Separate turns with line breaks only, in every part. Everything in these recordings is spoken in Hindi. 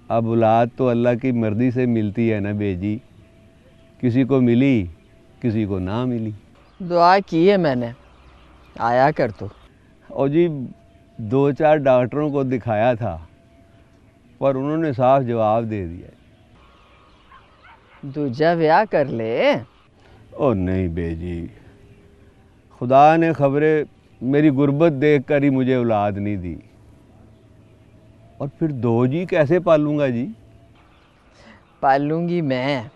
अब औलाद तो अल्लाह की मर्ज़ी से मिलती है ना बेजी, किसी को मिली किसी को ना मिली।
दुआ की है मैंने, आया कर तू।
और जी 2-4 डॉक्टरों को दिखाया था पर उन्होंने साफ जवाब दे दिया।
दूजा ब्याह कर ले।
ओ नहीं बेजी, खुदा ने खबरे मेरी गुर्बत देख कर ही मुझे औलाद नहीं दी, और फिर 2 जी कैसे पालूंगा जी।
पालूंगी मैं,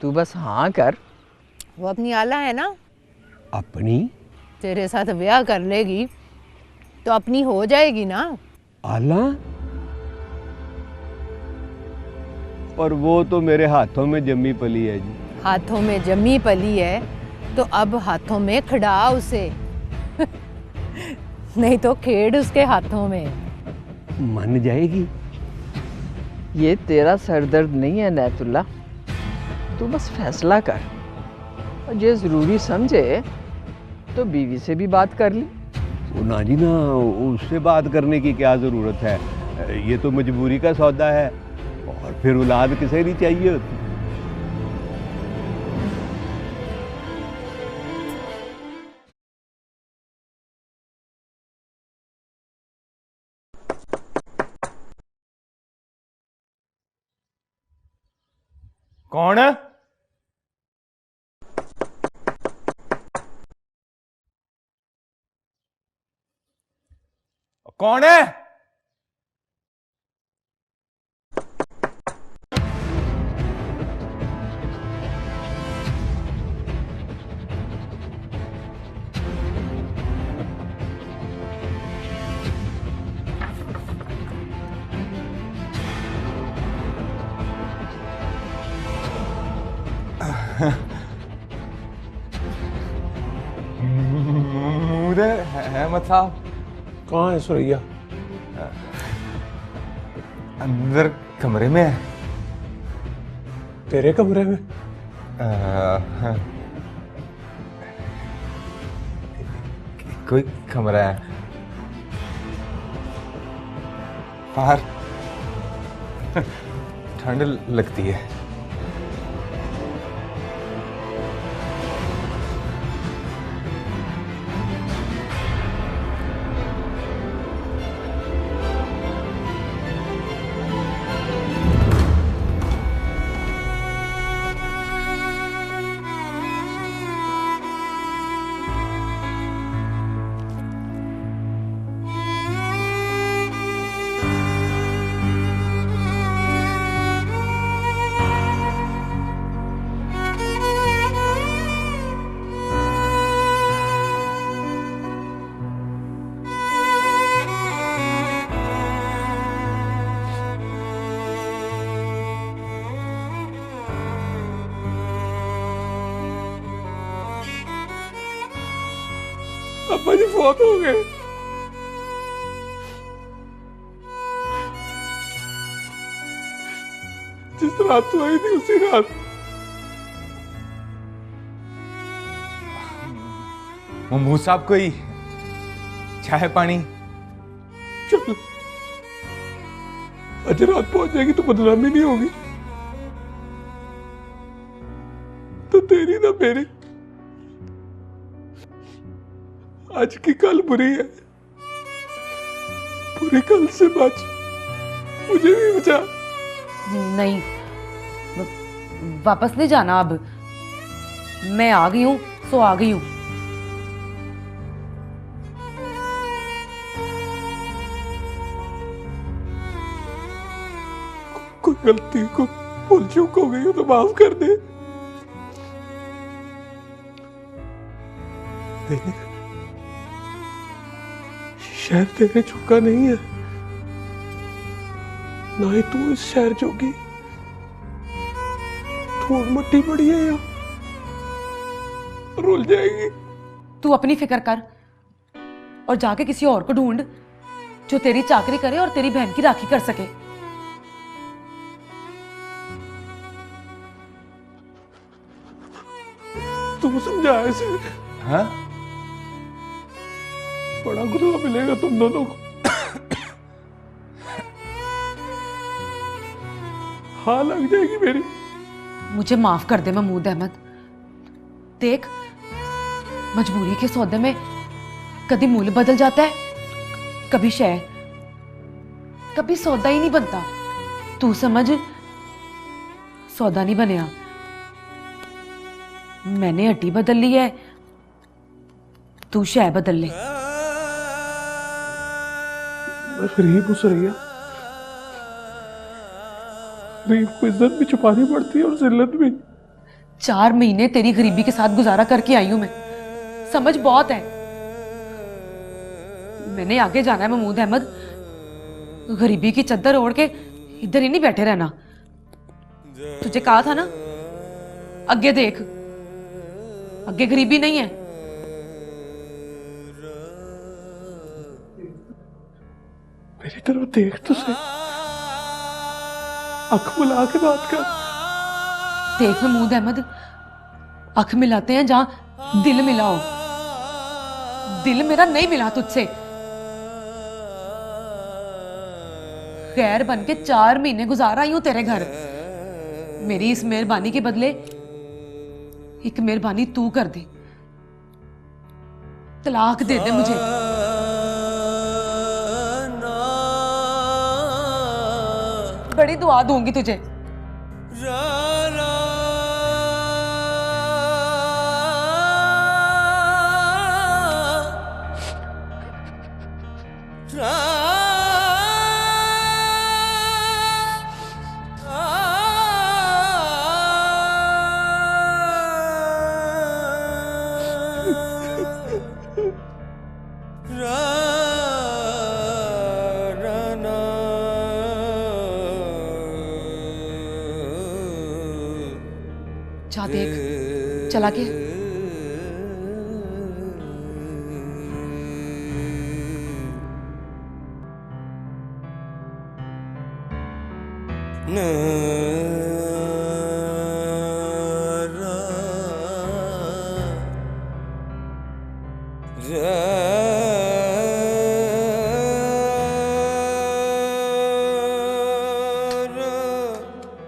तू बस हाँ कर।
वो अपनी आला है ना,
अपनी
तेरे साथ ब्याह कर लेगी तो अपनी हो जाएगी ना।
आला? और वो तो मेरे हाथों में जमी पली है जी।
हाथों में जमी पली है तो अब हाथों में खड़ा उसे नहीं तो खेड़ उसके हाथों में।
मन जाएगी?
ये तेरा सरदर्द नहीं है नैतुल्ला, तू बस फैसला कर, और जे ज़रूरी समझे तो बीवी से भी बात कर ली।
वो ना जी ना, उससे बात करने की क्या ज़रूरत है, ये तो मजबूरी का सौदा है, और फिर औलाद किसे नहीं चाहिए होती।
कौन है? कौन है? उधर अहमद साहब।
कहाँ है सुरैया?
अंदर कमरे में है।
तेरे कमरे में?
कोई कमरा है बाहर, ठंड लगती है।
अब्बा जी फौत हो गए। जिस रात तू आई थी उसी रात।
महमूद साहब कोई चाय पानी?
चल आज रात पहुंच जाएगी तो बदनामी नहीं होगी, तो तेरी ना मेरी। आज की कल बुरी है, बुरी कल से बच, मुझे भी बचा।
नहीं, वापस नहीं जाना अब। मैं आ गई हूं सो आ गई हूं।
कोई गलती को भूल चूक हो गई हो तो माफ कर दे। देख, शहर तेरे चुका नहीं है, ना ही तू इस शहर जोगी। धूल मट्टी पड़ी है यहाँ, रुल जाएगी।
तू अपनी फिक्र कर और जाके किसी और को ढूंढ जो तेरी चाकरी करे और तेरी बहन की राखी कर सके।
तू समझा इसे।
हाँ?
बड़ा गुनाह मिलेगा तुम दोनों को। हाँ लग जाएगी मेरी।
मुझे माफ कर दे महमूद अहमद। देख, मजबूरी के सौदे में कभी मूल्य बदल जाता है, कभी शय, कभी सौदा ही नहीं बनता। तू समझ, सौदा नहीं बनया। मैंने हड्डी बदल ली है, तू शय बदल ले।
मैं गरीब हूँ सुरैया, गरीब को इज्जत भी छुपानी पड़ती है और जिल्लत भी।
4 महीने तेरी गरीबी के साथ गुजारा करके आई हूं मैं, समझ बहुत है। मैंने आगे जाना है महमूद अहमद, गरीबी की चद्दर ओढ़ के इधर ही नहीं बैठे रहना। तुझे कहा था ना, आगे देख, आगे गरीबी नहीं है।
मेरी तरफ देख तो सही, आंख मिला के बात कर।
देख महमूद अहमद, आंख मिलाते हैं जहां दिल मिला हो। दिल मेरा नहीं मिला तुझसे। गैर बन के 4 महीने गुजार आई हूं तेरे घर। मेरी इस मेहरबानी के बदले एक मेहरबानी तू कर दे, तलाक दे दे मुझे। बड़ी दुआ दूंगी तुझे। जा देख, चला गया।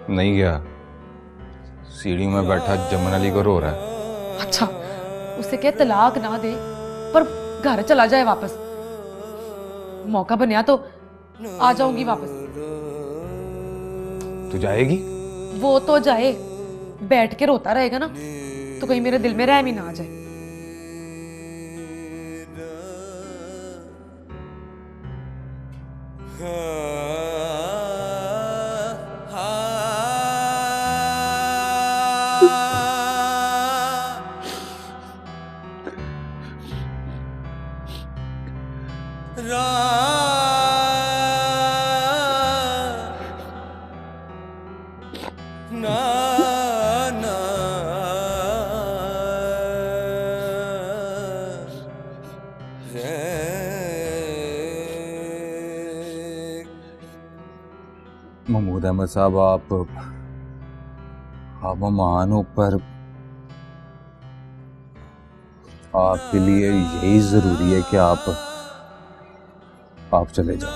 नहीं गया, सीढ़ी में बैठा जमन अली को रो रहा है।
अच्छा, उसे कह तलाक ना दे, पर घर चला जाए वापस। मौका बनया तो आ जाऊंगी वापस।
तू जाएगी?
वो तो जाए, बैठ के रोता रहेगा ना तो कहीं मेरे दिल में रहम ही ना आ जाए।
महमूद अहमद साहब, आप महान हो, पर आपके लिए यही जरूरी है कि आप चले जाओ।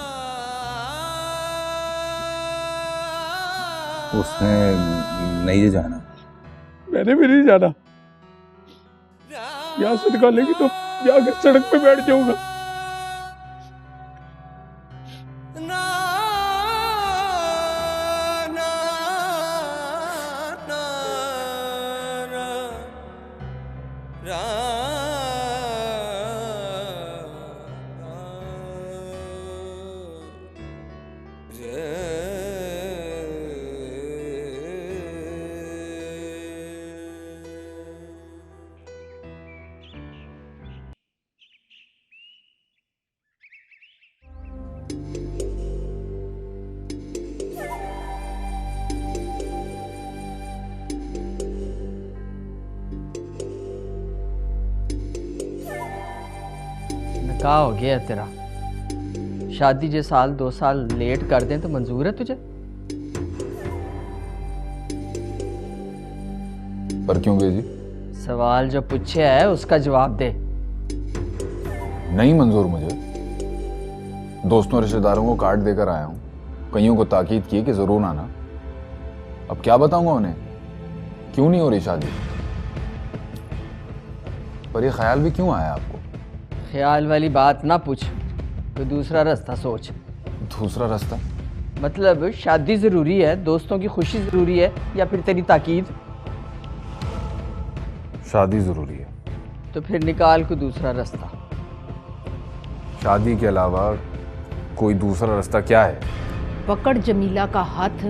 उसने नहीं जाना।
मैंने भी नहीं जाना। यहाँ से निकालेगी तो जाकर सड़क पे बैठ जाऊंगा।
निकाह हो गया तेरा। शादी जे साल 2 साल लेट कर दें तो मंजूर है तुझे?
पर क्यों बेजी?
सवाल जो पूछे है उसका जवाब दे।
नहीं मंजूर मुझे। दोस्तों रिश्तेदारों को कार्ड देकर आया हूँ, कईयों को ताकीद की कि जरूर आना। अब क्या बताऊंगा उन्हें, क्यों नहीं हो रही शादी? पर ये ख्याल भी क्यों आया आपको?
ख्याल वाली बात ना पूछ, कोई दूसरा रास्ता सोच।
दूसरा रास्ता?
मतलब शादी ज़रूरी है, दोस्तों की खुशी ज़रूरी है, या फिर तेरी ताकीद?
शादी जरूरी है।
तो फिर निकाल को दूसरा रास्ता।
शादी के अलावा कोई दूसरा रास्ता क्या है?
पकड़ जमीला का हाथ,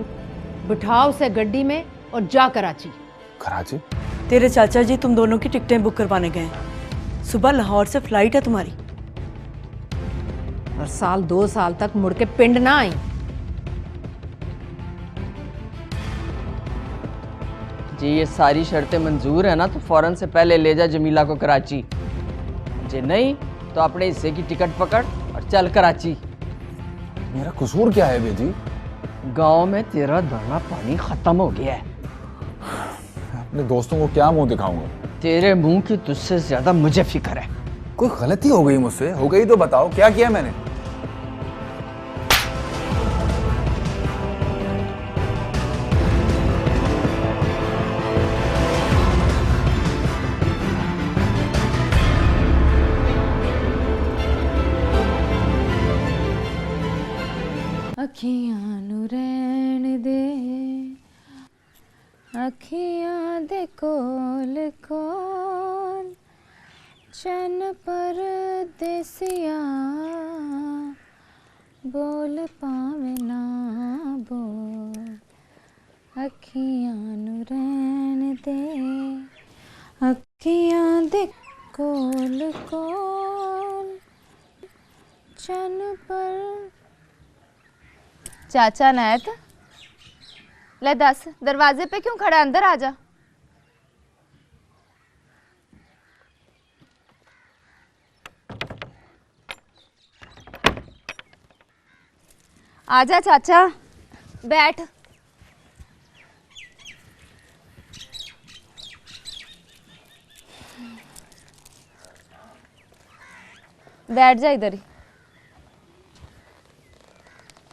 बिठाओ उसे गड्डी में और जा कराची।
कराची?
तेरे चाचा जी तुम दोनों की टिकटें बुक करवाने गए हैं। सुबह लाहौर से फ्लाइट है तुम्हारी।
और साल 2 साल तक मुड़ के पिंड ना आई।
जी ये सारी शर्तें मंजूर है ना, तो फौरन से पहले ले जा जमीला को कराची। जे नहीं तो अपने हिस्से की टिकट पकड़ और चल कराची।
मेरा कसूर क्या है बेजी?
गांव में तेरा दाना पानी खत्म हो गया है।
अपने दोस्तों को क्या मुंह दिखाऊंगा?
तेरे मुंह की तुझसे ज्यादा मुझे फिक्र है।
कोई गलती हो गई मुझसे? हो गई तो बताओ, क्या किया मैंने?
अखियां नू रहन दे, अखियां दे कोल कोल, चन पर देसिया, बोल पावे ना बोल। अखियां नू रहन दे, अखियां दे कोल कोल, चन पर। चाचा नैत, ले दस दरवाजे पे क्यों खड़ा, अंदर आ जा। आजा चाचा, बैठ। बैठ जा इधर ही।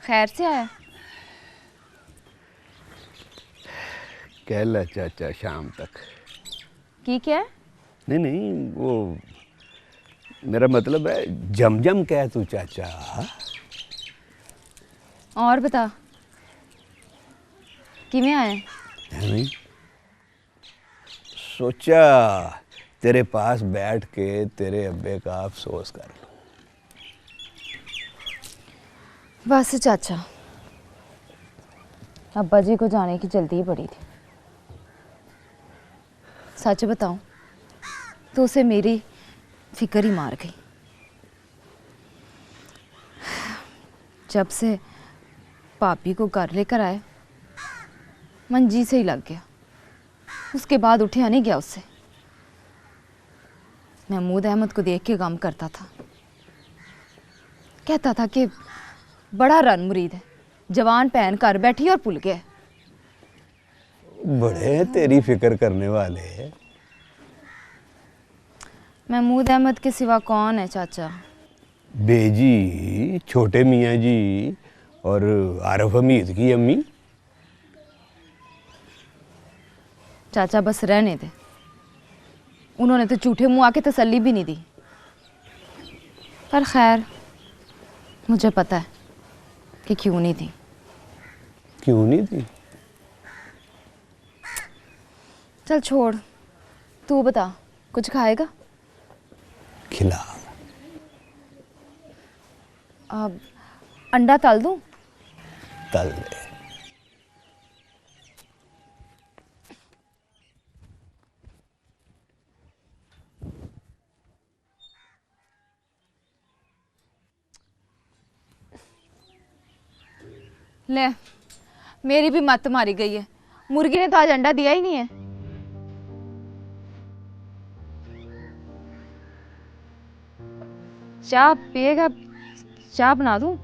खैर से आया?
कह ला चाचा शाम तक।
की क्या है?
नहीं नहीं, वो मेरा मतलब है जम जम कह तू चाचा।
और बता, किमें आए?
है नहीं, सोचा तेरे पास बैठ के तेरे अब्बे का अफसोस कर लूं।
बस चाचा, अब्बा जी को जाने की जल्दी ही पड़ी थी। सच बताऊं तो उसे मेरी फिक्र ही मार गई। जब से पापी को घर लेकर आए, मंजी से ही लग गया। उसके बाद उठा नहीं गया उससे। महमूद अहमद को देख के गम करता था, कहता था कि बड़ा रन मुरीद है, जवान पहन कर बैठी और भूल गया।
बड़े तेरी फिक्र करने वाले।
महमूद अहमद के सिवा कौन है चाचा?
बेजी, छोटे मियाँ जी और आरफ हमीद की अम्मी।
चाचा बस रहने दे, उन्होंने तो झूठे मुंह आके तसल्ली भी नहीं दी। पर खैर, मुझे पता है कि क्यों नहीं दी।
क्यों नहीं दी?
चल छोड़, तू बता, कुछ खाएगा?
खिला।
अब अंडा तल दूं?
तल दे।
ले, मेरी भी मत मारी गई है। मुर्गी ने तो आज अंडा दिया ही नहीं है। चाय पिएगा? चाय बना दूं?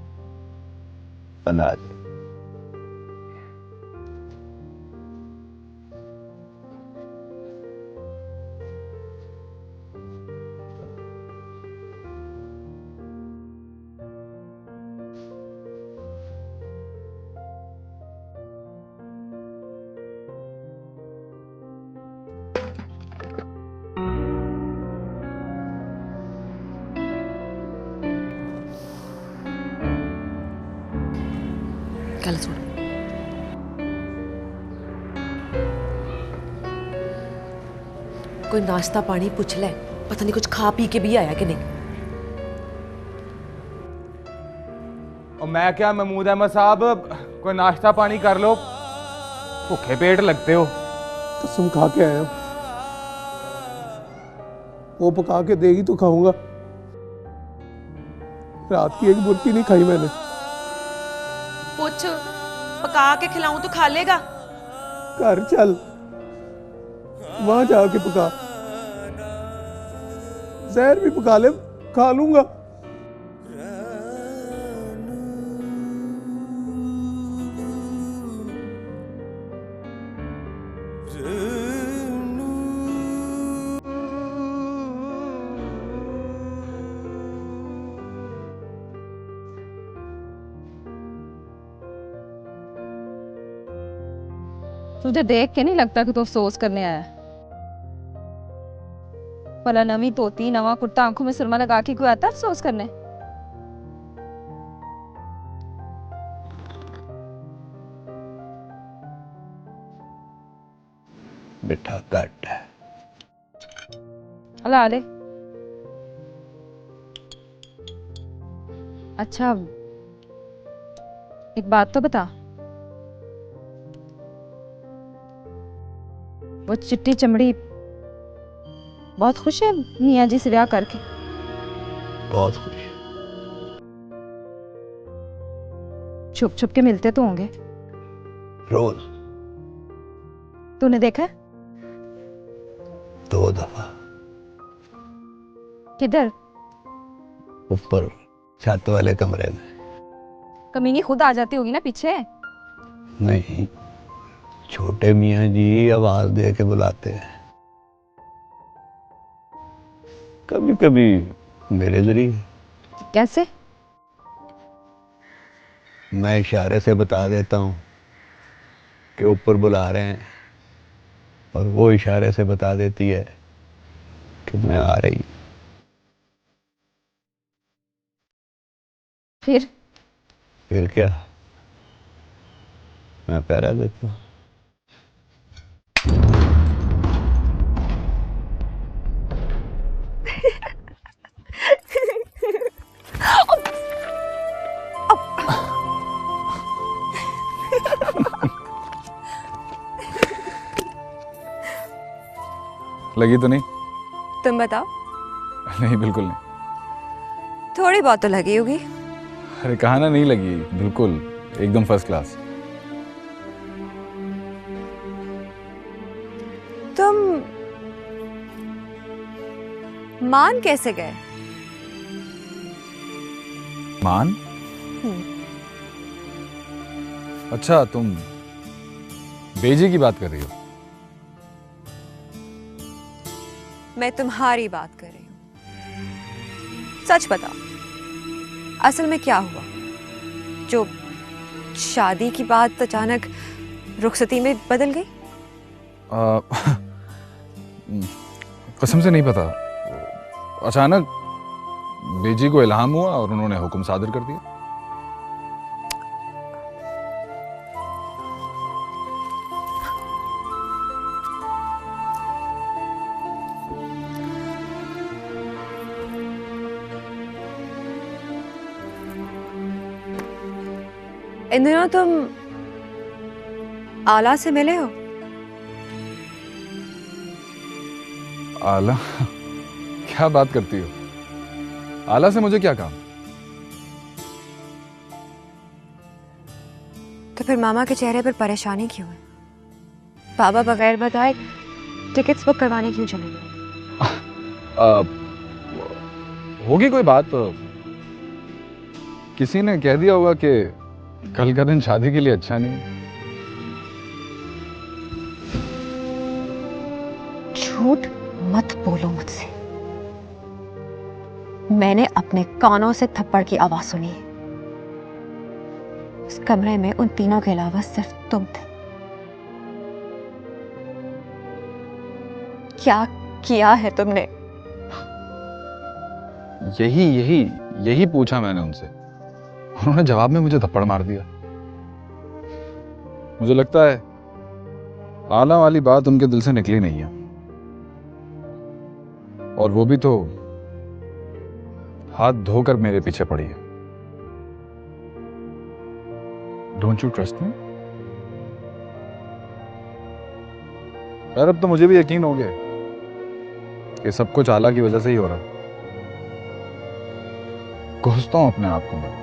बना दे।
गल सुन, कोई नाश्ता पानी पूछ ले, पता नहीं कुछ खा पी के भी आया कि नहीं।
और मैं क्या महमूद अहमद साहब, कोई नाश्ता पानी कर लो, भूखे पेट लगते हो।
कसम खा के आया हूं। वो पका के देगी तो खाऊंगा। रात की एक बुर्की नहीं खाई मैंने।
पूछ, पका के खिलाऊं तो खा लेगा?
घर चल, वहां जाके पका, जहर भी पका ले, खा लूंगा।
तुझे देख के नहीं लगता कि तू अफसोस करने आया है? भला नवी धोती नवा कुर्ता आंखों में सुरमा लगा के कोई आता है अफसोस करने?
बेटा घट है।
अला ले। अच्छा, एक बात तो बता, वो चिट्टी चमड़ी बहुत खुश है मियाँ जी से ब्याह करके?
बहुत खुश।
छुप छुप के मिलते तो होंगे?
रोज।
तूने देखा है?
2 दफा।
किधर?
ऊपर छत वाले कमरे में।
कमीनी खुद आ जाती होगी ना पीछे?
नहीं, छोटे मियाँ जी आवाज दे के बुलाते हैं। कभी कभी मेरे जरिए।
कैसे?
मैं इशारे से बता देता हूँ कि ऊपर बुला रहे हैं, और वो इशारे से बता देती है कि मैं आ रही हूँ। फिर क्या, मैं पहरा देता हूँ।
लगी तो नहीं?
तुम बताओ।
नहीं, बिल्कुल नहीं।
थोड़ी बहुत तो लगी होगी।
अरे कहा ना, नहीं लगी, बिल्कुल एकदम फर्स्ट क्लास।
तुम मान कैसे गए?
मान? अच्छा, तुम बेजी की बात कर रही हो?
मैं तुम्हारी बात कर रही हूं। सच बताओ, असल में क्या हुआ जो शादी की बात अचानक रुखसती में बदल गई?
कसम से नहीं पता। अचानक बेजी को इल्हाम हुआ और उन्होंने हुक्म सादर कर दिया।
इन दिनों तुम आला से मिले हो?
आला? क्या बात करती हो? आला से मुझे क्या काम?
तो फिर मामा के चेहरे पर परेशानी क्यों है? बाबा बगैर बताए टिकट्स बुक करवाने क्यों चले गए?
होगी कोई बात। किसी ने कह दिया होगा कि कल का दिन शादी के लिए अच्छा नहीं।
झूठ मत बोलो मुझसे। मैंने अपने कानों से थप्पड़ की आवाज सुनी है। उस कमरे में उन तीनों के अलावा सिर्फ तुम थे। क्या किया है तुमने?
यही पूछा मैंने उनसे। उन्होंने जवाब में मुझे थप्पड़ मार दिया। मुझे लगता है आला वाली बात उनके दिल से निकली नहीं है, और वो भी तो हाथ धोकर मेरे पीछे पड़ी है। Don't you trust me? यार अब तो मुझे भी यकीन हो गया कि सब कुछ आला की वजह से ही हो रहा। कोसता हूं अपने आप को मैं।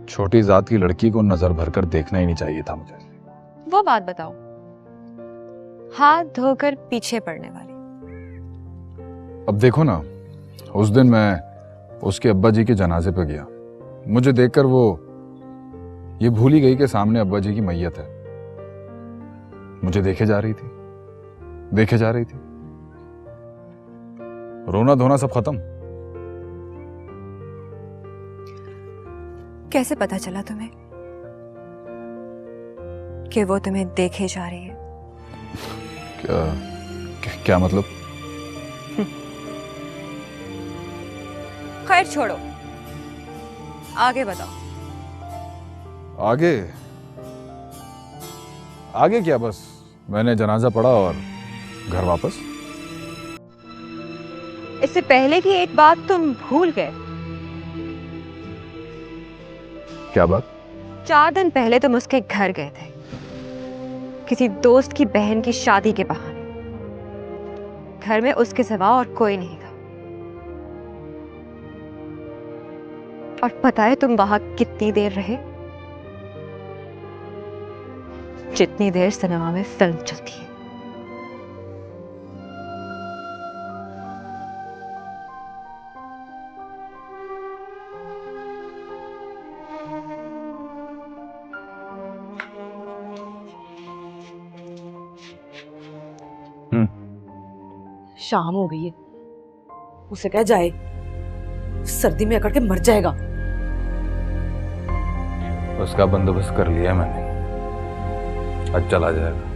छोटी जात की लड़की को नजर भरकर देखना ही नहीं चाहिए था मुझे।
वो बात बताओ, हाथ धोकर पीछे पड़ने वाली।
अब देखो ना, उस दिन मैं उसके अब्बा जी के जनाजे पे गया। मुझे देखकर वो ये भूल ही गई कि सामने अब्बा जी की मैयत है। मुझे देखे जा रही थी। रोना धोना सब खत्म।
कैसे पता चला तुम्हें कि वो तुम्हें देखे जा रही है?
क्या मतलब?
खैर छोड़ो, आगे बताओ।
आगे क्या, बस मैंने जनाजा पढ़ा और घर वापस।
इससे पहले भी एक बात तुम भूल गए।
क्या बात?
4 दिन पहले तुम उसके घर गए थे, किसी दोस्त की बहन की शादी के बहाने। घर में उसके सिवा और कोई नहीं था। और पता है तुम वहां कितनी देर रहे? जितनी देर सिनेमा में फिल्म चलती है।
शाम हो गई है, उसे कह जाए, सर्दी में अकड़ के मर जाएगा।
उसका बंदोबस्त कर लिया मैंने, आज चला जाएगा।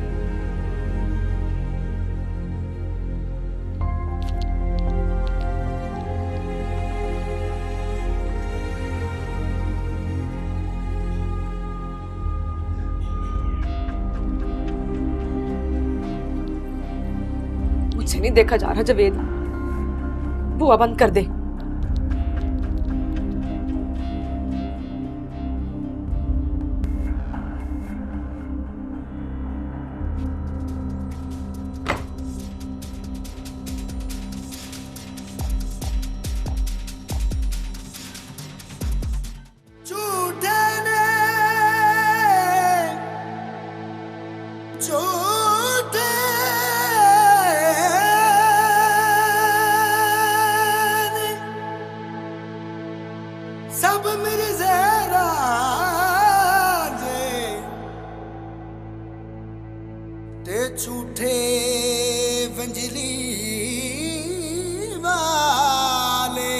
मुझे नहीं देखा जा रहा जवेद, बुआ बंद कर दे।
सब मेरे जहरा ते झूठे वंजली वाले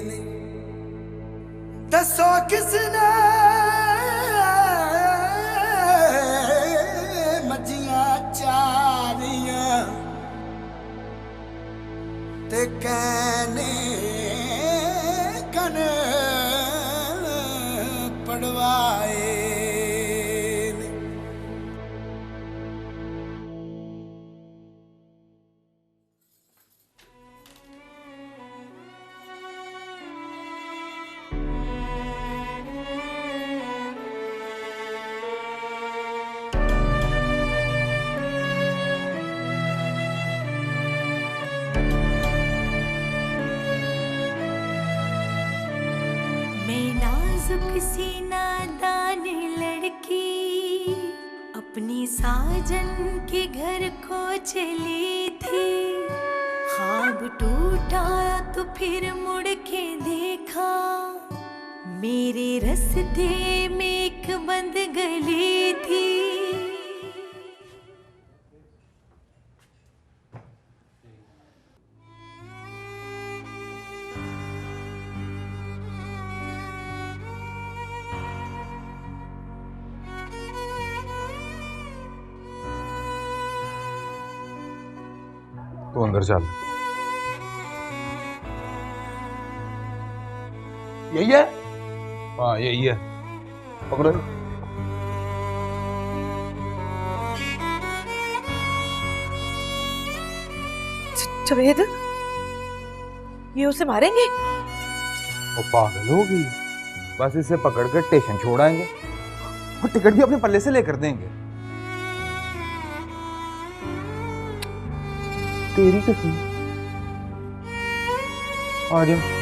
ने। दसो किसने मजियां चारियां ते कहने पड़वाए।
किसी नादान लड़की अपनी साजन के घर को चली थी। ख्वाब टूटा तो फिर मुड़ के देखा, मेरे रास्ते में एक बंद गली थी।
तो अंदर चल।
यही है?
हाँ यही है।
पकड़ो।
जवेद, ये उसे मारेंगे?
वो पागल होगी, बस इसे पकड़कर स्टेशन छोड़ आएंगे और टिकट भी अपने पल्ले से लेकर देंगे। तेरी कसम। आ जाओ।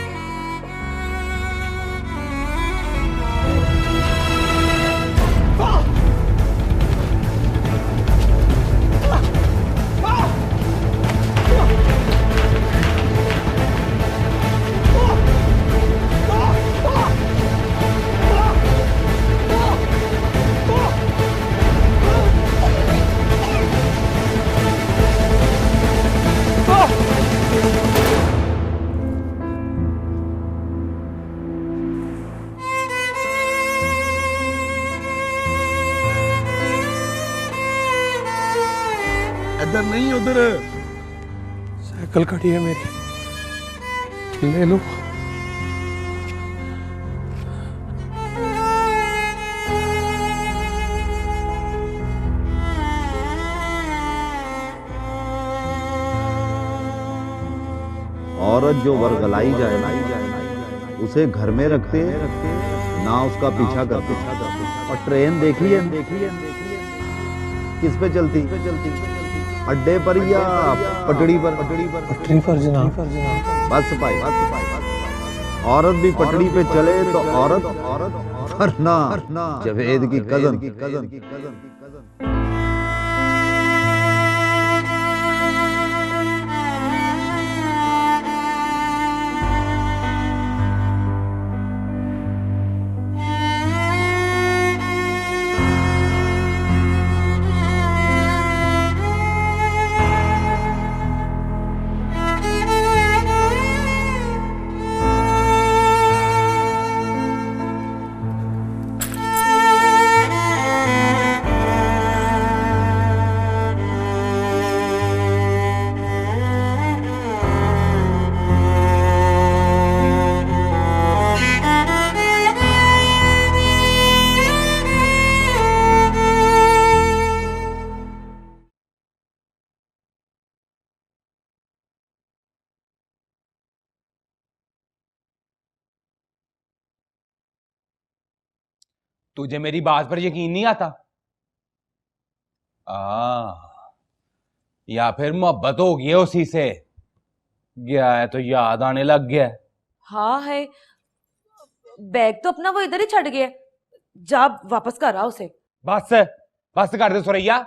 इधर नहीं, उधर साइकिल खड़ी है मेरी, ले लो।
औरत जो वर्गलाई जाए उसे घर में रखते ना उसका पीछा करते। और ट्रेन देखी है किस पे चलती? अड्डे पर या पटड़ी पर?
पटरी पर जनाब।
बस पाई। औरत भी पटड़ी पे चले तो औरत वरना जवेद की कजन।
तुझे मेरी बात पर यकीन नहीं आता? या फिर मोहब्बत हो गई है उसी से? गया है तो याद आने लग गया।
हाँ है, बैग तो अपना वो इधर ही छड़ गया, जा वापस कर आ उसे।
बस कर दे सुरैया,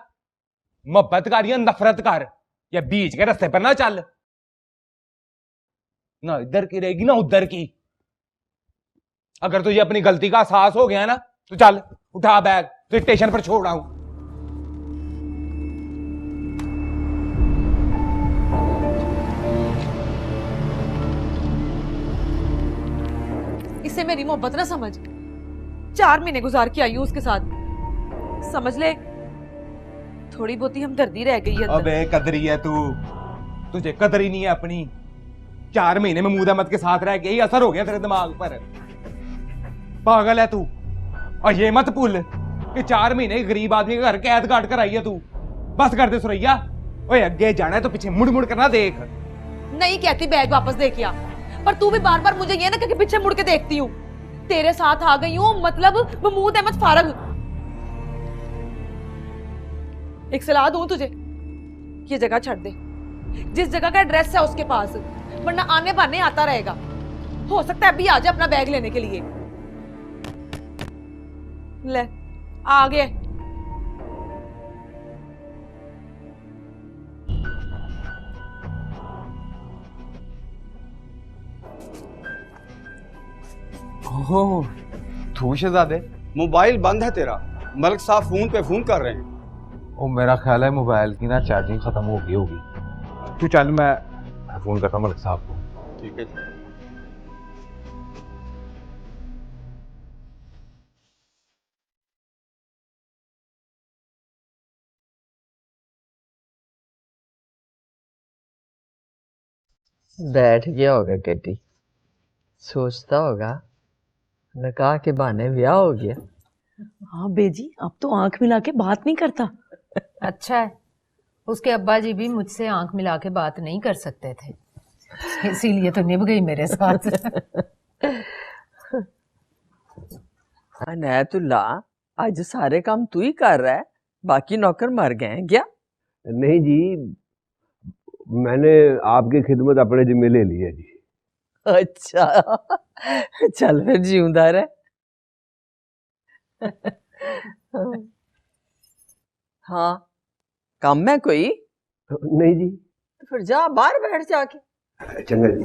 मोहब्बत कर या नफरत कर, या बीच के रास्ते पर ना चल। ना इधर की रहेगी ना उधर की। अगर तुझे अपनी गलती का एहसास हो गया ना तो चल उठा बैग, तो स्टेशन पर छोड़ आऊं।
इसे मेरी मोहब्बत ना समझ, 4 महीने गुजार के आई हूं उसके साथ, समझ ले थोड़ी बहुती हमदर्दी रह गई है।
अबे कदरी है तू, तुझे कदर ही नहीं है अपनी। 4 महीने में मूद अहमद के साथ रह के ही असर हो गया तेरे दिमाग पर। पागल है तू। और ये मत भूल कि 4 महीने गरीब आदमी के घर कैद काट कर आई है तू। बस कर दे सुरैया, ओए आगे जाना है तो पीछे मुड़ मुड़ कर ना देख।
नहीं कहती बैग वापस दे के आ, पर तू भी बार बार मुझे ये ना कि पीछे मुड़ के देखती हूँ। तेरे साथ आ गई हूँ मतलब महमूद अहमद फारग। एक सलाह दूं तुझे, ये जगह छੱਡ दे, जिस जगह का एड्रेस है उसके पास, वरना आने बहाने आता रहेगा। हो सकता है अभी आ जाए अपना बैग लेने के लिए। ले आ गए।
ओह तू शहजादे, मोबाइल बंद है तेरा। मलिक साहब फोन पे फोन कर रहे हैं।
ओ मेरा ख्याल है मोबाइल की ना चार्जिंग खत्म हो गई होगी। तू चल, मैं फोन करता हूं मलिक साहब को।
ठीक है जी।
बैठ गया होगा गड्डी, सोचता होगा निकाह के बहाने ब्याह हो गया।
हाँ बेजी, अब तो आंख मिला के बात नहीं करता।
अच्छा है, उसके अब्बा जी भी मुझसे आंख मिला के बात नहीं कर सकते थे, इसीलिए तो निभ गई मेरे साथ।
अनैतुल्ला, आज सारे काम तू ही कर रहा है, बाकी नौकर मर गए हैं क्या?
नहीं जी, मैंने आपकी खिदमत अपने जिम्मे ले ली है जी।
अच्छा, चल फिर जिंदा रह। हाँ, काम है कोई?
नहीं जी।
तो फिर जा बाहर बैठ जाके।
चंगा जी।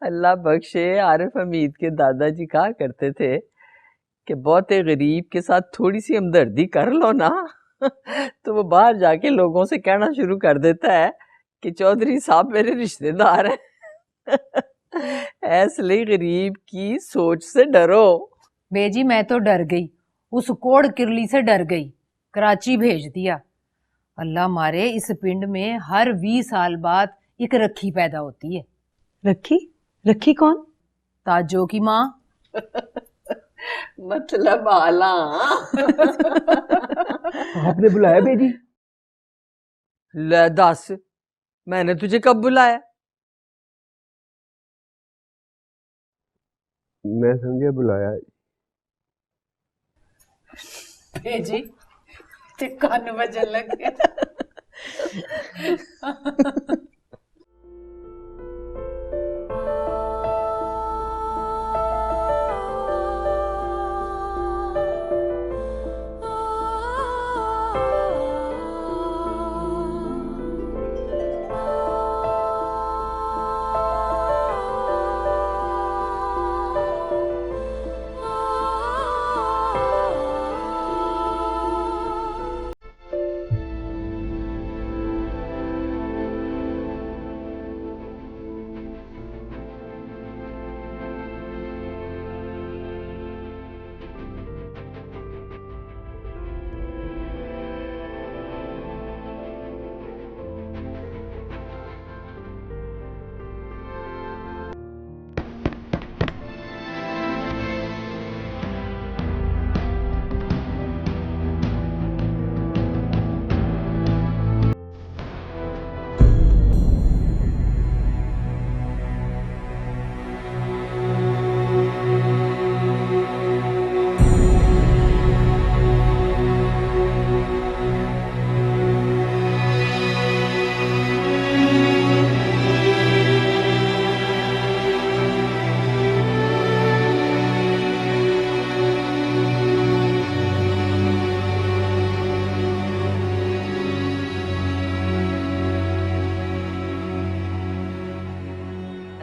अल्लाह बख्शे, आरिफ हमीद के दादाजी कहा करते थे कि बहुते गरीब के साथ थोड़ी सी हमदर्दी कर लो ना तो वो बाहर जाके लोगों से कहना शुरू कर देता है कि चौधरी साहब मेरे रिश्तेदार हैं। ऐसे गरीब की सोच से डरो।
बेजी मैं तो डर गई, उस कोड़ किरली से डर गई, कराची भेज दिया। अल्लाह मारे, इस पिंड में हर 20 साल बाद एक रखी पैदा होती है।
रखी? रखी कौन?
ताजो की माँ।
मतलब आला।
आपने बुलाया बेजी?
ले दस, मैंने तुझे कब बुलाया?
मैं समझे बुलाया।
बेजी ते कान बजन लगे।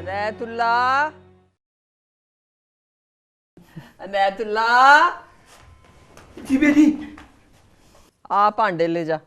अनैतुल्ला, अनैतुल्ला।
जी बेजी।
आ भांडे ले जा।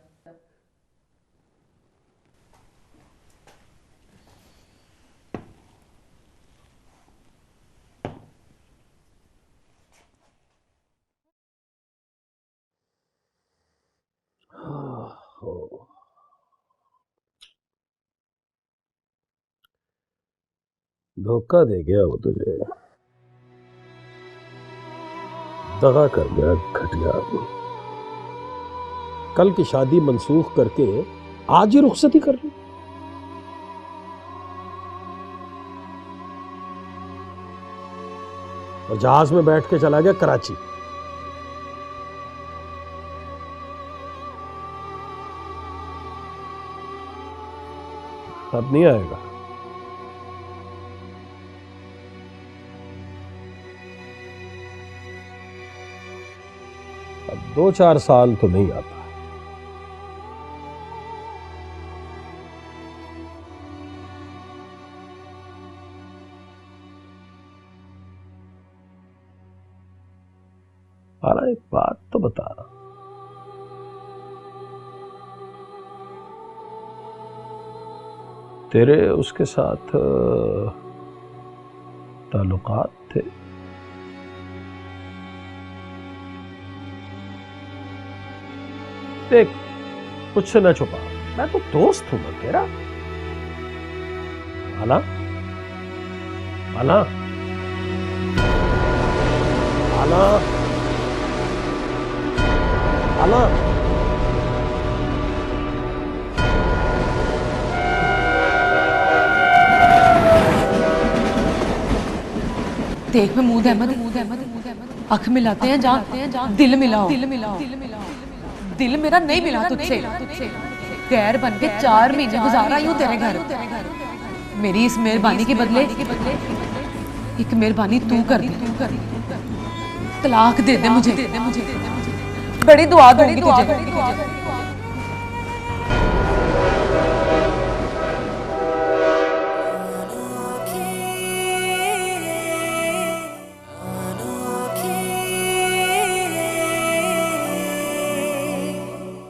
धोखा दे गया वो तुझे, दगा कर गया घटिया आदमी। कल की शादी मनसूख करके आज ही रुखसती कर ली। और जहाज में बैठ के चला गया कराची। अब नहीं आएगा। अब 2-4 साल तो नहीं आता। अरे एक बात तो बता रहा, तेरे उसके साथ ताल्लुकात थे? देख, मुझसे न छुपा, मैं तो दोस्त हूं ना तेरा। हाला आना आना आना।
देख महमूद अहमद, आंख मिलाते हैं, जा दिल मिलाओ, दिल मेरा नहीं मिला तुझसे। गैर बन के 4 महीने गुजार आई हूँ तेरे घर। मेरी इस मेहरबानी के बदले एक मेहरबानी तू कर दी, तलाक दे दे मुझे। बड़ी दुआ दूंगी तुझे।